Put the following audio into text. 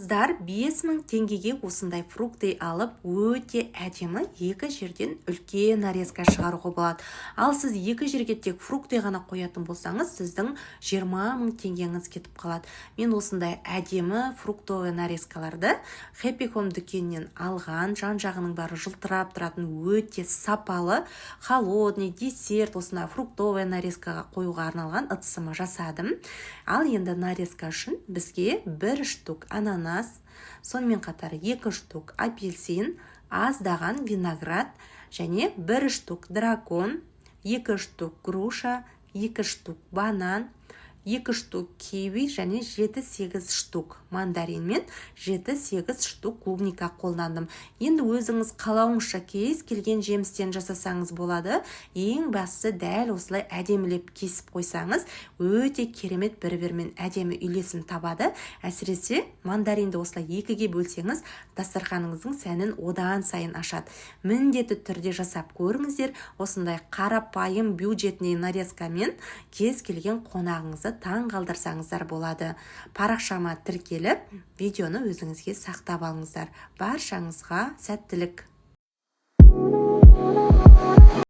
Қыздар 5000 теңгеге осындай фрукты алып, өте әдемі екі жерден үлкен нарезка шығаруға болады. Ал сіз екі жерге тек фрукты ғана қоятын болсаңыз, сіздің 20 000 теңгеңіз кетіп қалады. Мен осындай әдемі фруктовый нарезкаларды Happy Home дүкенінен алған, жан-жағының бары жылтырап тұратын өте сапалы, холодный, десерт, осындай фруктовый нарезкаға қоюға арналған ыдысыма жасадым. Ал енді нарезка үшін бізге 1 штук ананас, сонымен қатар 2 штук апельсин, аздаған виноград және 1 штук дракон, 2 штук груша, 2 штук банан, 2 штук киви және 7-8 штук мандарин мен 7-8 штук клубника қолдандым. Енді өзіңіз қалауыңызша кез келген жемістен жасасаңыз болады. Ең бастысы дәл осылай әдемілеп кесіп қойсаңыз, өте керемет бір-бірімен әдемі үйлесім табады. Әсіресе мандаринді осылай екіге бөлсеңіз, дастарханыңыздың сәнін одан сайын ашады. Міндетті түрде жасап көріңіздер. Осындай қарапайым бюджетный нарезкамен кез келген қонағыңызды таң қалдырсаңыздар болады. Парақшама тіркеліп, видеоны өзіңізге сақтап алыңыздар. Баршаңызға сәттілік.